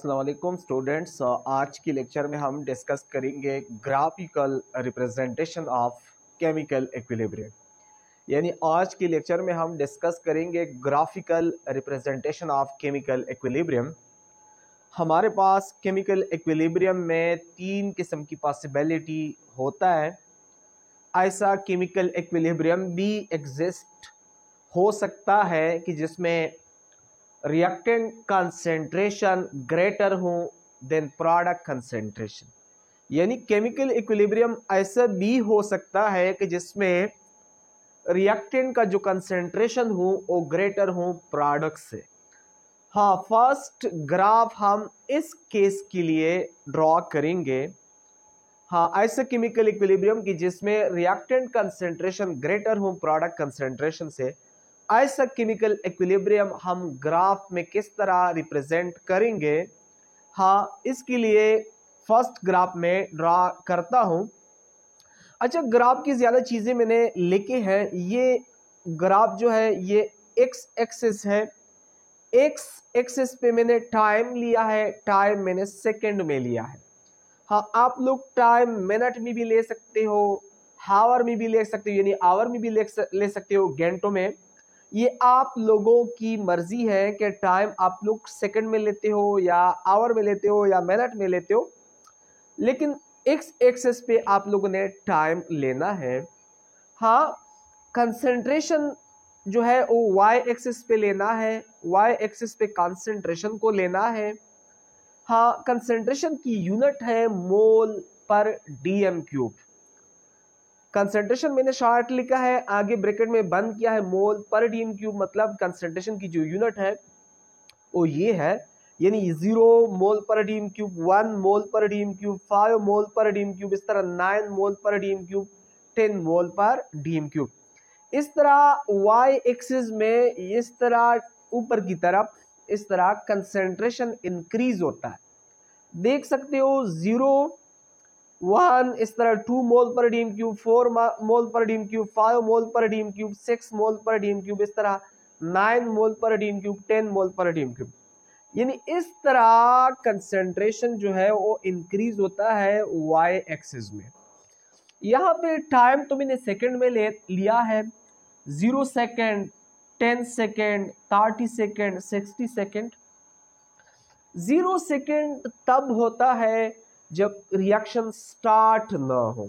अस्सलाम वालेकुम स्टूडेंट्स। आज की लेक्चर में हम डिस्कस करेंगे graphical representation of chemical equilibrium. यानी आज की लेक्चर में हम डिस्कस करेंगे graphical representation of chemical equilibrium. हमारे पास केमिकल इक्विलिब्रियम में तीन किस्म की पॉसिबिलिटी होता है। ऐसा केमिकल इक्विलिब्रियम भी एग्जिस्ट हो सकता है कि जिसमें रिएक्टेंट कंसेंट्रेशन ग्रेटर हो देन प्रोडक्ट कंसेंट्रेशन। यानी केमिकल इक्विलिब्रियम ऐसा भी हो सकता है कि जिसमें रिएक्टेंट का जो कंसेंट्रेशन हो वो ग्रेटर हो प्रोडक्ट से। हाँ, फर्स्ट ग्राफ हम इस केस के लिए ड्रॉ करेंगे। हाँ, ऐसा केमिकल इक्विलिब्रियम की जिसमें रिएक्टेंट कंसेंट्रेशन ग्रेटर हो प्रोडक्ट कंसेंट्रेशन से, ऐसा केमिकल इक्विलिब्रियम हम ग्राफ में किस तरह रिप्रेजेंट करेंगे। हाँ, इसके लिए फर्स्ट ग्राफ में ड्रा करता हूं। अच्छा, ग्राफ की ज्यादा चीजें मैंने लिखी हैं। ये ग्राफ जो है ये एक्स एक्सिस है। एक्स एक्सिस पे मैंने टाइम लिया है, टाइम मैंने सेकंड में लिया है। हाँ, आप लोग टाइम मिनट में भी ले सकते हो, हावर में भी ले सकते हो, यानी आवर में भी ले सकते हो, घंटों में। ये आप लोगों की मर्जी है कि टाइम आप लोग सेकंड में लेते हो या आवर में लेते हो या मिनट में लेते हो, लेकिन एक्स एक्सिस पे आप लोगों ने टाइम लेना है। हाँ, कंसंट्रेशन जो है वो वाई एक्सिस पे लेना है, वाई एक्सिस पे कंसंट्रेशन को लेना है। हाँ, कंसंट्रेशन की यूनिट है मोल पर डीएम क्यूब। कंसंट्रेशन मैंने शॉर्ट लिखा है, आगे ब्रैकेट में बंद किया है मोल पर डीएम क्यूब। मतलब कंसंट्रेशन की जो यूनिट है वो ये है, यानी 0 मोल पर डीएम क्यूब, 1 मोल पर डीएम क्यूब, 5 मोल पर डीएम क्यूब, इस तरह 9 मोल पर डीएम क्यूब, 10 मोल पर डीएम क्यूब। इस तरह वाई एक्सिस में इस तरह ऊपर की तरफ इस तरह कंसंट्रेशन इंक्रीज होता है। देख सकते हो 0 1 इस तरह 2 मोल पर डीएम क्यूब, 4 मोल पर डीएम क्यूब, 5 मोल पर डीएम क्यूब, 6 मोल पर डीएम क्यूब, इस तरह 9 मोल पर डीएम क्यूब, 10 मोल पर डीएम क्यूब। यानी इस तरह कंसंट्रेशन जो है वो इंक्रीज होता है वाई एक्सिस में। यहाँ पे टाइम तो मैंने सेकंड में लिया है, 0 second, 10 second, 30 second, 60 second. 0 second तब होता है जब रिएक्शन स्टार्ट ना हो।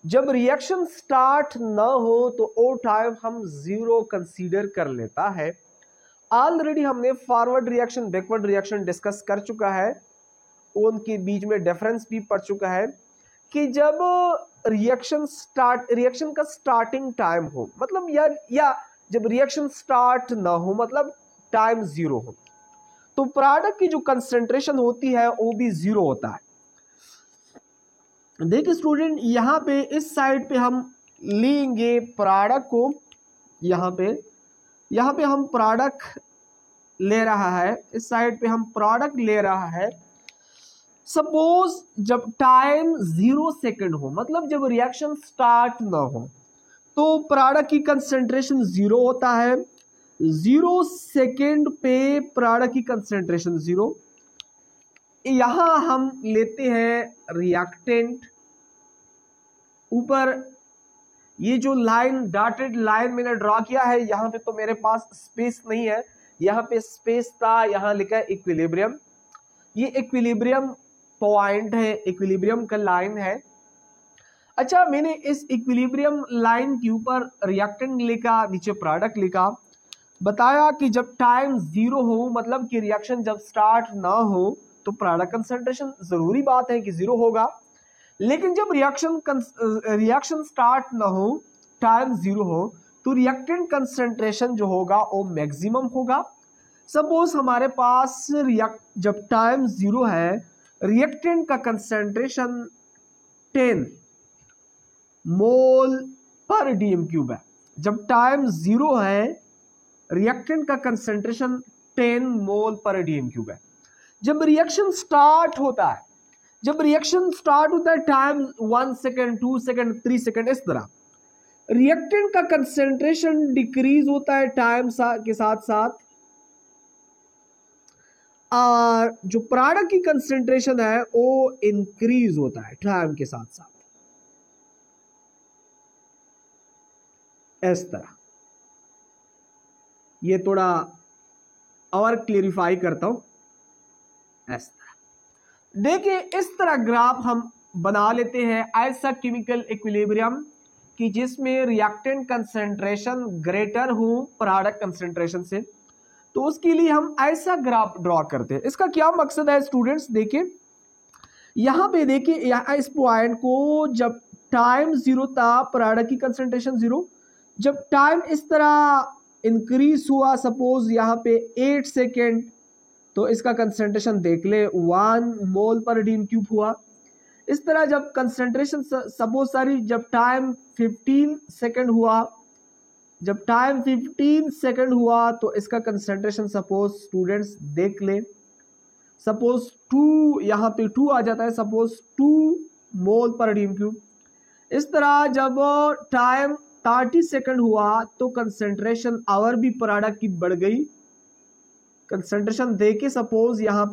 जब रिएक्शन स्टार्ट ना हो तो वो टाइम हम 0 कंसीडर कर लेता है। ऑलरेडी हमने forward reaction backward reaction discuss कर चुका है, उनके बीच में डिफरेंस भी पड़ चुका है कि जब रिएक्शन का स्टार्टिंग टाइम हो, मतलब या जब रिएक्शन स्टार्ट ना हो मतलब टाइम 0 हो, तो प्रोडक्ट की जो कंसंट्रेशन होती है वो भी 0 होता है। देखिए स्टूडेंट, यहाँ पे इस साइड पे हम लेंगे प्रोडक्ट को, यहाँ पे हम प्रोडक्ट ले रहा है, इस साइड पे हम प्रोडक्ट ले रहा है। सपोज जब टाइम 0 सेकंड हो, मतलब जब रिएक्शन स्टार्ट ना हो, तो प्रोडक्ट की कंसंट्रेशन 0 होता है। 0 सेकंड पे प्रोडक्ट की कंसंट्रेशन 0। यहां हम लेते हैं रिएक्टेंट। ऊपर ये जो लाइन डॉटेड लाइन मैंने ड्रॉ किया है, यहां पे तो मेरे पास स्पेस नहीं है, यहां पे स्पेस था, यहां लिखा है इक्विलिब्रियम। ये इक्विलिब्रियम पॉइंट है, इक्विलिब्रियम का लाइन है। अच्छा, मैंने इस इक्विलिब्रियम लाइन के ऊपर रिएक्टेंट लिखा, नीचे प्रोडक्ट लिखा, बताया कि जब टाइम 0 हो मतलब कि रिएक्शन जब स्टार्ट ना हो तो प्रोडक्ट कंसंट्रेशन जरूरी बात है कि 0 होगा। लेकिन जब रिएक्शन स्टार्ट ना हो, टाइम 0 हो, तो रिएक्टेंट कंसंट्रेशन जो होगा वो मैक्सिमम होगा। सपोज हमारे पास जब टाइम 0 है, रिएक्टेंट का कंसंट्रेशन 10 मोल पर डीएम क्यूब है। जब टाइम 0 है, रिएक्टेंट का कंसंट्रेशन 10 मोल पर डीएम क्यूब है। जब रिएक्शन स्टार्ट होता है, टाइम 1 सेकेंड, 2 सेकेंड, 3 सेकेंड, इस तरह रिएक्टेंट का कंसंट्रेशन डिक्रीज होता है टाइम के साथ साथ। और जो प्रोडक्ट की कंसेंट्रेशन है वो इंक्रीज होता है टाइम के साथ साथ, इस तरह। ये थोड़ा और क्लियरिफाई करता हूं, इस तरह देखिए। इस तरह ग्राफ हम बना लेते हैं ऐसा केमिकल इक्विलिब्रियम कि जिसमें रिएक्टेंट कंसेंट्रेशन ग्रेटर हो प्रोडक्ट कंसेंट्रेशन से, तो उसके लिए हम ऐसा ग्राफ ड्रॉ करते हैं। इसका क्या मकसद है स्टूडेंट्स, देखिए यहां पे देखिए, यहां इस पॉइंट को जब टाइम जीरो था प्रोडक्ट की कंसेंट्रेशन जीरो, जब टाइम इस तरह इंक्रीज हुआ, सपोज यहां पे 8 सेकेंड, तो इसका कंसेंट्रेशन देख ले 1 मोल पर डीन क्यूब हुआ। इस तरह जब कंसेंट्रेशन सपोज सारी जब टाइम 15 सेकेंड हुआ, जब टाइम 15 सेकेंड हुआ तो इसका कंसेंट्रेशन सपोज स्टूडेंट्स देख ले, सपोज 2, यहां पे 2 आ जाता है, सपोज 2 मोल पर डीन क्यूब। इस तरह जब टाइम 30 सेकेंड हुआ तो कंसेंट्रेशन और भी प्रोडक्ट की बढ़ गई। कंसेंट्रेशन देके सपोज यहां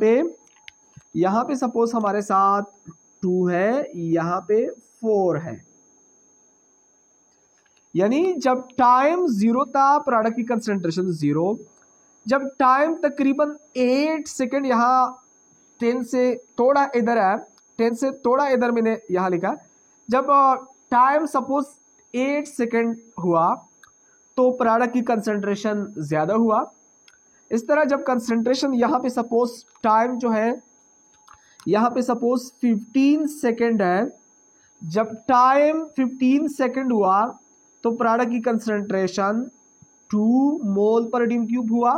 पे सपोज हमारे साथ 2 है, यहां पे 4 है, यानी जब टाइम जीरो था प्रोडक्ट की कंसेंट्रेशन जीरो, जब टाइम तकरीबन 8 सेकेंड, यहां 10 से थोड़ा इधर है, 10 से थोड़ा इधर मैंने यहां लिखा, जब टाइम सपोज 8 सेकेंड हुआ तो प्रोडक्ट की कंसेंट्रेशन ज्यादा हुआ। इस तरह जब कंसेंट्रेशन यहां पे सपोज टाइम जो है यहां पे सपोज 15 सेकेंड है, जब टाइम 15 सेकेंड हुआ तो प्रोडक्ट की कंसेंट्रेशन 2 मोल पर डीन क्यूब हुआ।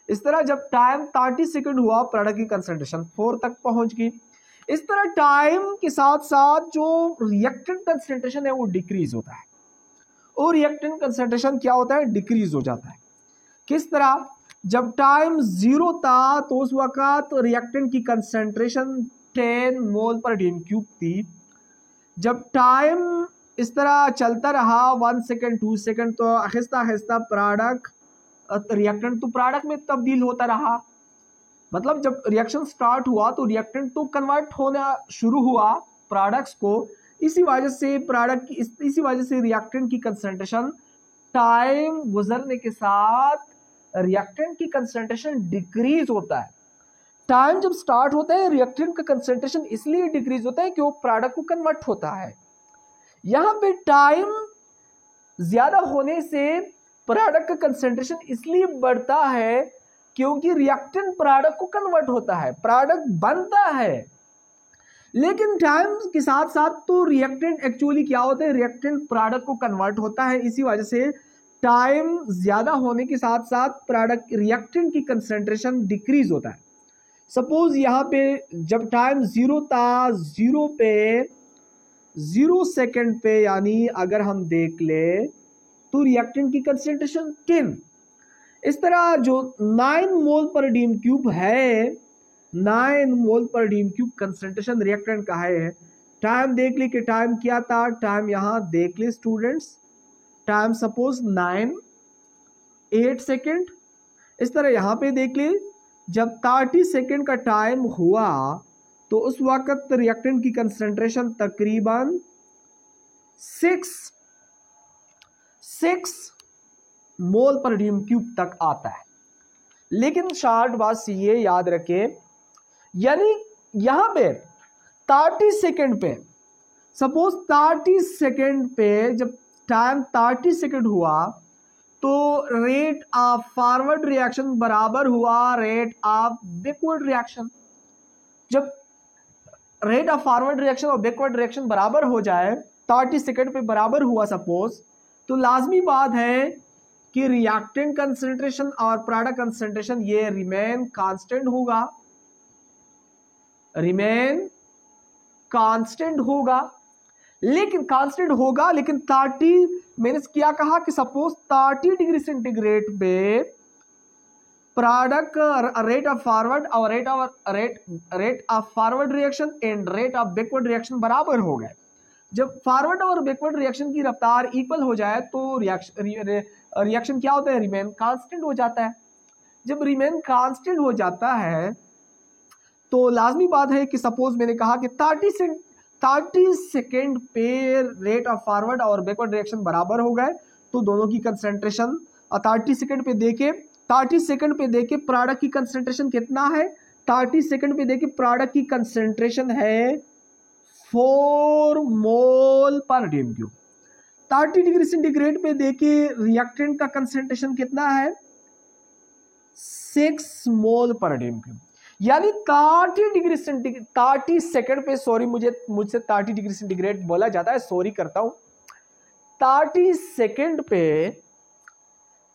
इस तरह जब टाइम 30 सेकेंड हुआ प्रोडक्ट की कंसेंट्रेशन 4 तक पहुंच गई। इस तरह टाइम के साथ साथ जो रिएक्टेंट कंसेंट्रेशन है वो डिक्रीज होता है, और रिएक्टेंट कंसेंट्रेशन क्या होता है, डिक्रीज हो जाता है। किस तरह, जब टाइम जीरो था तो उस वक्त रिएक्टेंट की कंसेंट्रेशन 10 मोल पर डीन क्यूब थी। जब टाइम इस तरह चलता रहा 1 सेकेंड 2 सेकेंड, तो आहिस्ता आहिस्ता प्रोडक्ट रिएक्टेंट तो प्रोडक्ट में तब्दील होता रहा। मतलब जब रिएक्शन स्टार्ट हुआ तो रिएक्टेंट तो कन्वर्ट होना शुरू हुआ प्रोडक्ट्स को, इसी वजह से प्रोडक्ट की इसी वजह से रिएक्टेंट की कंसेंट्रेशन टाइम गुजरने के साथ रिएक्टेंट की कंसेंट्रेशन डिक्रीज होता है। टाइम जब स्टार्ट होता है रिएक्टेंट का कंसेंट्रेशन इसलिए डिक्रीज होता है कि वो प्रोडक्ट को कन्वर्ट होता है। यहां पे टाइम ज्यादा होने से प्रोडक्ट का कंसेंट्रेशन इसलिए बढ़ता है क्योंकि रिएक्टेंट प्रोडक्ट को कन्वर्ट होता है, प्रोडक्ट बनता है। लेकिन टाइम के साथ साथ तो रिएक्टेंट एक्चुअली क्या होता है, रिएक्टेंट प्रोडक्ट को कन्वर्ट होता है। इसी वजह से टाइम ज्यादा होने के साथ साथ प्रोडक्ट रिएक्टेंट की कंसेंट्रेशन डिक्रीज होता है। सपोज यहां पे जब टाइम जीरो था, जीरो सेकेंड पे, यानी अगर हम देख ले तो रिएक्टेंट की कंसेंट्रेशन 10। इस तरह जो 9 मोल पर डीन क्यूब है, 9 मोल पर डीन क्यूब कंसेंट्रेशन रिएक्टेंट का है। टाइम देख ले कि टाइम क्या था, टाइम यहां देख ले स्टूडेंट्स, टाइम सपोज 8 सेकेंड। इस तरह यहां पे देख ले जब 30 सेकेंड का टाइम हुआ तो उस वक्त रिएक्टेंट की कंसेंट्रेशन तकरीबन 6 मोल पर डीन क्यूब तक आता है। लेकिन शार्ट बात ये याद रखे, यानी यहां पे 30 सेकेंड पे, सपोज 30 सेकेंड पे जब टाइम 30 सेकेंड हुआ तो रेट ऑफ फॉरवर्ड रिएक्शन बराबर हुआ रेट ऑफ बैकवर्ड रिएक्शन। जब रेट ऑफ फॉरवर्ड रिएक्शन और बैकवर्ड रिएक्शन बराबर हो जाए, 30 सेकेंड पे बराबर हुआ सपोज, तो लाजमी बात है कि रिएक्टेंट कंसेंट्रेशन और प्रोडक्ट कंसेंट्रेशन ये रिमेन कांस्टेंट होगा, रिमेन कांस्टेंट होगा। लेकिन कांस्टेंट होगा, लेकिन 30 मैंने क्या कहा कि सपोज 30 डिग्री सेंटीग्रेड पे प्रोडक्ट रेट ऑफ फॉरवर्ड और rate of forward reaction and rate of backward reaction बराबर हो गए। जब फॉरवर्ड और बैकवर्ड रिएक्शन की रफ्तार इक्वल हो जाए तो रिएक्शन क्या होता है, रिमेन कांस्टेंट हो जाता है। जब रिमेन कांस्टेंट हो जाता है तो लाजमी बात है कि सपोज मैंने कहा कि 30 सेकेंड पे रेट ऑफ फॉरवर्ड और बैकवर्ड रिएक्शन बराबर हो गए, तो दोनों की कंसेंट्रेशन 30 सेकेंड पे देखे प्रोडक्ट की कंसेंट्रेशन कितना है, 30 सेकेंड पे देखे प्रोडक्ट की कंसेंट्रेशन है 4 मोल पर dm³। 30 डिग्री सेंटीग्रेड पे देखे रिएक्टेंट का कंसेंट्रेशन कितना है 6 मोल पर dm³। यानी 30 सेकंड पे, सॉरी मुझसे 30 डिग्री सेंटीग्रेड बोला जाता है, सॉरी करता हूं। 30 सेकंड पे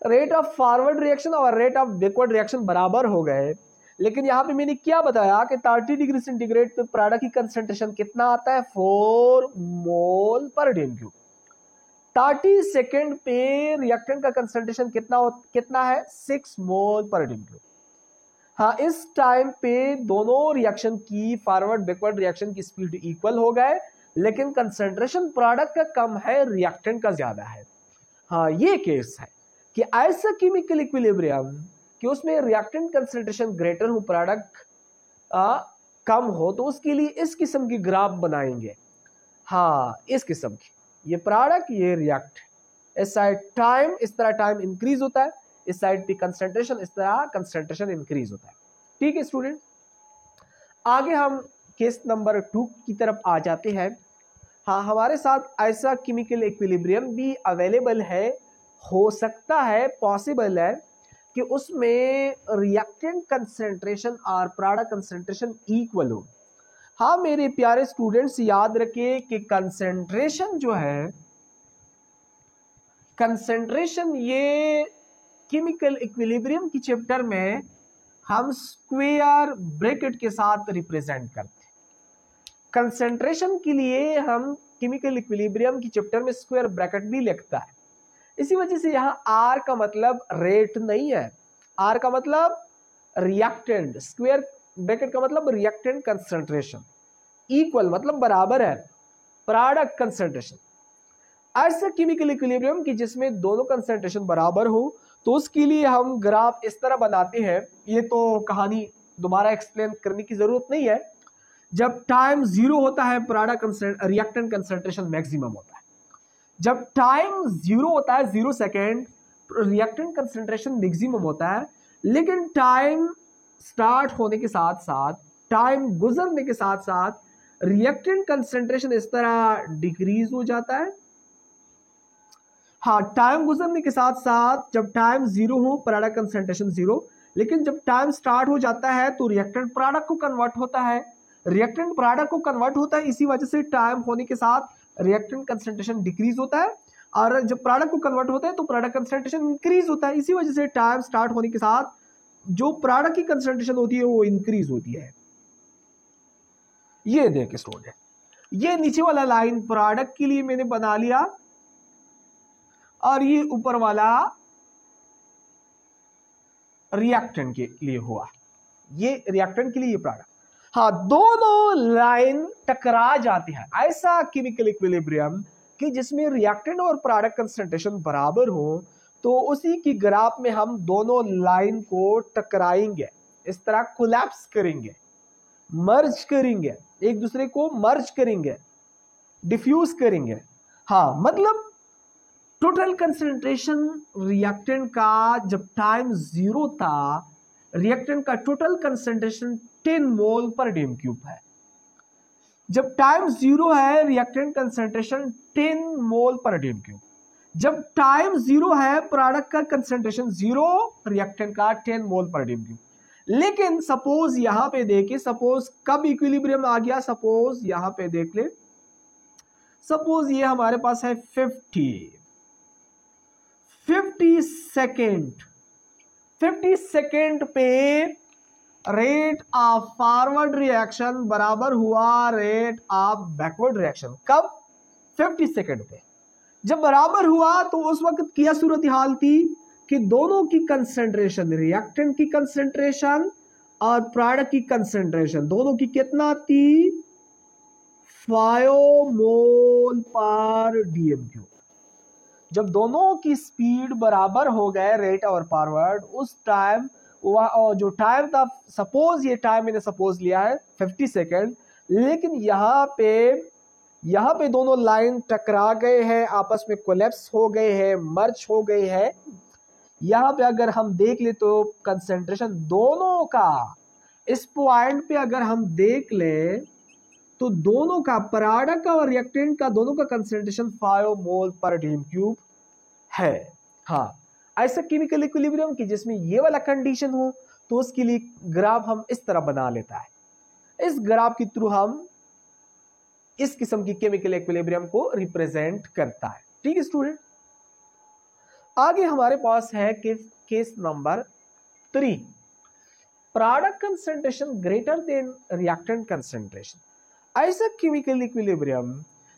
रेट ऑफ फॉरवर्ड रिएक्शन और रेट ऑफ बैकवर्ड रिएक्शन बराबर हो गए, लेकिन यहां पे मैंने क्या बताया कि 30 डिग्री सेंटीग्रेड पे प्रोडक्ट की कंसेंट्रेशन कितना आता है 4 मोल पर dm³। 30 सेकंड पे रिएक्टेंट का कंसेंट्रेशन कितना है 6 मोल पर dm³। हाँ, इस टाइम पे दोनों रिएक्शन की फॉरवर्ड बैकवर्ड रिएक्शन की स्पीड इक्वल हो गए, लेकिन कंसेंट्रेशन प्रोडक्ट का कम है, रिएक्टेंट का ज्यादा है। हाँ, ये केस है कि ऐसा केमिकल इक्विलिब्रियम कि उसमें रिएक्टेंट कंसेंट्रेशन ग्रेटर हो, प्रोडक्ट कम हो, तो उसके लिए इस किस्म की ग्राफ बनाएंगे। हाँ, इस किस्म की, ये प्रोडक्ट ये रिएक्ट, इस साइड टाइम, इस तरह टाइम इंक्रीज होता है, इस साइड पे कंसेंट्रेशन, इस तरह कंसेंट्रेशन इंक्रीज होता है। ठीक है स्टूडेंट, आगे हम केस नंबर 2 की तरफ आ जाते हैं। हाँ, हमारे साथ ऐसा केमिकल इक्विलिब्रियम भी अवेलेबल है, हो सकता है, पॉसिबल है कि उसमें रिएक्टेंट कंसेंट्रेशन और प्रोडक्ट कंसेंट्रेशन इक्वल हो। हाँ मेरे प्यारे स्टूडेंट्स, याद रखिए कि कंसेंट्रेशन जो है, कंसेंट्रेशन ये केमिकल इक्विलिब्रियम की चैप्टर में हम स्क्वायर ब्रैकेट के साथ रिप्रेजेंट करते हैं। कंसेंट्रेशन के लिए हम केमिकल इक्विलिब्रियम की चैप्टर में स्क्वायर ब्रैकेट भी लिखता है। इसी वजह से यहाँ आर का मतलब रेट नहीं है, आर का मतलब रिएक्टेंट, स्क्वायर ब्रैकेट का मतलब रिएक्टेंट कंसेंट्रेशन, इक्वल मतलब बराबर है प्रोडक्ट कंसेंट्रेशन। ऐसा केमिकल इक्विलिब्रियम कि जिसमें दोनों कंसेंट्रेशन बराबर हो, तो उसके लिए हम ग्राफ इस तरह बनाते हैं। ये तो कहानी दोबारा एक्सप्लेन करने की जरूरत नहीं है। जब टाइम 0 होता है प्रोडक्ट रिएक्टेंट कंसेंट्रेशन मैक्सिमम होता है। जब टाइम 0 होता है 0 सेकेंड, रिएक्टेंट कंसेंट्रेशन मैक्सिमम होता है। लेकिन टाइम स्टार्ट होने के साथ साथ, टाइम गुजरने के साथ साथ रिएक्टेंट कंसेंट्रेशन इस तरह डिक्रीज हो जाता है। हाँ, टाइम गुजरने के साथ साथ जब टाइम 0 हो प्रोडक्ट कंसेंट्रेशन 0, लेकिन जब टाइम स्टार्ट हो जाता है तो रिएक्टेंट प्रोडक्ट को कन्वर्ट होता है, रिएक्टेंट प्रोडक्ट को कन्वर्ट होता है। इसी वजह से टाइम होने के साथ रिएक्टेंट कंसेंट्रेशन डिक्रीज होता है, और जब प्रोडक्ट को कन्वर्ट होता है तो प्रोडक्ट कंसेंट्रेशन इंक्रीज होता है। इसी वजह से टाइम स्टार्ट होने के साथ जो प्रोडक्ट की कंसेंट्रेशन होती है वो इंक्रीज होती है। ये देखिए स्टूडेंट, ये नीचे वाला लाइन प्रोडक्ट के लिए मैंने बना लिया, और ये ऊपर वाला रिएक्टेंट के लिए हुआ, ये रिएक्टेंट के लिए ये प्रोडक्ट। हाँ, दोनों लाइन टकरा जाती है। ऐसा केमिकल इक्विलिब्रियम कि जिसमें रिएक्टेंट और प्रोडक्ट कंसेंट्रेशन बराबर हो, तो उसी की ग्राफ में हम दोनों लाइन को टकराएंगे, इस तरह कोलैप्स करेंगे, मर्ज करेंगे, एक दूसरे को मर्ज करेंगे, डिफ्यूज करेंगे। हाँ, मतलब टोटल कंसेंट्रेशन रिएक्टेंट का जब टाइम 0 था, रिएक्टेंट का टोटल कंसेंट्रेशन 10 मोल पर dm³ है। जब टाइम 0 है रिएक्टेंट कंसेंट्रेशन 10 मोल पर dm³। जब टाइम 0 है प्रोडक्ट का कंसेंट्रेशन 0, रिएक्टेंट का 10 मोल पर dm³। लेकिन सपोज यहां पे देखिए, सपोज कब इक्विलिब्रियम आ गया, सपोज यहां पे देख ले, सपोज ये हमारे पास है 50 सेकेंड पे रेट ऑफ फॉरवर्ड रिएक्शन बराबर हुआ रेट ऑफ बैकवर्ड रिएक्शन। कब? 50 सेकेंड पे जब बराबर हुआ, तो उस वक्त क्या सूरत हाल थी कि दोनों की कंसेंट्रेशन, रिएक्टेंट की कंसेंट्रेशन और प्रोडक्ट की कंसेंट्रेशन, दोनों की कितना थी 5 मोल पर dm³। जब दोनों की स्पीड बराबर हो गए, रेट और फॉरवर्ड, उस टाइम वह जो टाइम था, सपोज ये टाइम मैंने सपोज लिया है 50 सेकेंड, लेकिन यहाँ पे दोनों लाइन टकरा गए हैं, आपस में कोलैप्स हो गए हैं, मर्ज हो गए हैं। यहाँ पे अगर हम देख ले तो कंसेंट्रेशन दोनों का, इस पॉइंट पे अगर हम देख ले तो दोनों का, प्रोडक्ट और रिएक्टेंट का, दोनों का कंसेंट्रेशन 5 मोल पर डीएम क्यूब है। हाँ, ऐसा केमिकल इक्विलिब्रियम की जिसमें ये वाला कंडीशन हो तो उसके लिए ग्राफ हम इस तरह बना लेता है। इस ग्राफ के थ्रू हम इस किस्म की केमिकल इक्विलिब्रियम को रिप्रेजेंट करता है। ठीक है स्टूडेंट, आगे हमारे पास है case number 3, product concentration greater than reactant concentration. ऐसा केमिकल इक्विलिब्रियम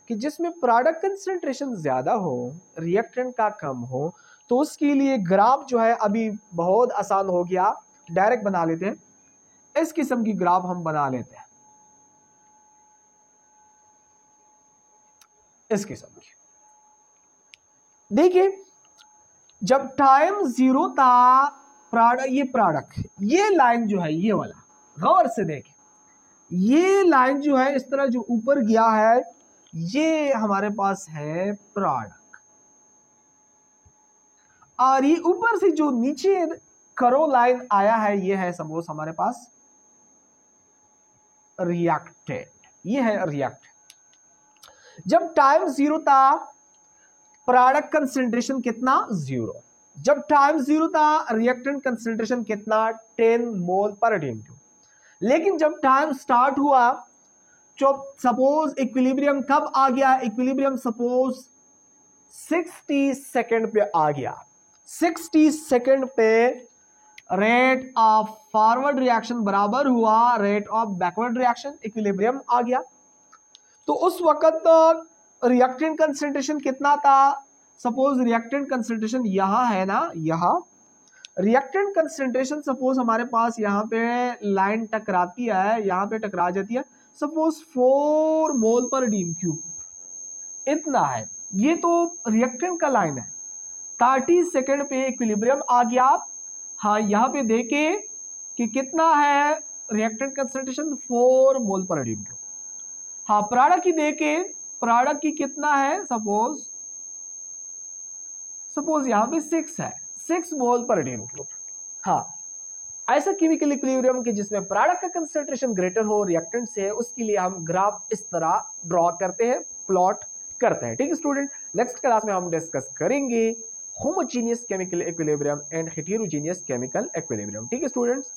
कि जिसमें प्रोडक्ट कंसेंट्रेशन ज्यादा हो, रिएक्टेंट का कम हो, तो उसके लिए ग्राफ जो है अभी बहुत आसान हो गया, डायरेक्ट बना लेते हैं। इस किस्म की ग्राफ हम बना लेते हैं, इस किस्म की। देखिए, जब टाइम 0 था, प्रोडक्ट ये लाइन जो है, ये वाला गौर से देखें, ये लाइन जो है इस तरह जो ऊपर गया है, ये हमारे पास है प्रोडक्ट, और ये ऊपर से जो नीचे करो लाइन आया है, ये है सपोज हमारे पास रिएक्टेंट, ये है रिएक्टेंट। जब टाइम 0 था, प्रोडक्ट कंसेंट्रेशन कितना? 0। जब टाइम 0 था, रिएक्टेंट कंसेंट्रेशन कितना? 10 मोल पर डीएम क्यूब। लेकिन जब टाइम स्टार्ट हुआ, जब सपोज इक्विलिब्रियम कब आ गया? इक्विलिब्रियम सपोज 60 सेकेंड पे आ गया। 60 सेकेंड पे रेट ऑफ फॉरवर्ड रिएक्शन बराबर हुआ rate of backward reaction, equilibrium आ गया। तो उस वक्त रिएक्टेंट कंसेंट्रेशन कितना था? सपोज रिएक्टेंट कंसेंट्रेशन यहां है ना, यहां रिएक्टेंट कंसेंट्रेशन सपोज हमारे पास यहां पे लाइन टकराती है, यहां पे टकरा जाती है, सपोज 4 मोल पर डीएम क्यूब, इतना है। ये तो रिएक्टेंट का लाइन है। 30 सेकेंड पे इक्विलिब्रियम आ गया। हाँ, यहां पे देखे कि कितना है रिएक्टेंट कंसेंट्रेशन? 4 मोल पर डीएम क्यूब। हाँ, प्रोडक्ट की देखे, प्रोडक्ट की कितना है? सपोज यहां पे 6 है, 6 मोल पर डीएम क्यूब। हाँ, ऐसा केमिकल इक्विलिब्रियम के जिसमें प्रोडक्ट का कंसेंट्रेशन ग्रेटर हो रिएक्टेंट से, उसके लिए हम ग्राफ इस तरह ड्रॉ करते हैं, प्लॉट करते हैं। ठीक है स्टूडेंट, नेक्स्ट क्लास में हम डिस्कस करेंगे homogeneous chemical equilibrium and heterogeneous chemical equilibrium. ठीक है स्टूडेंट्स।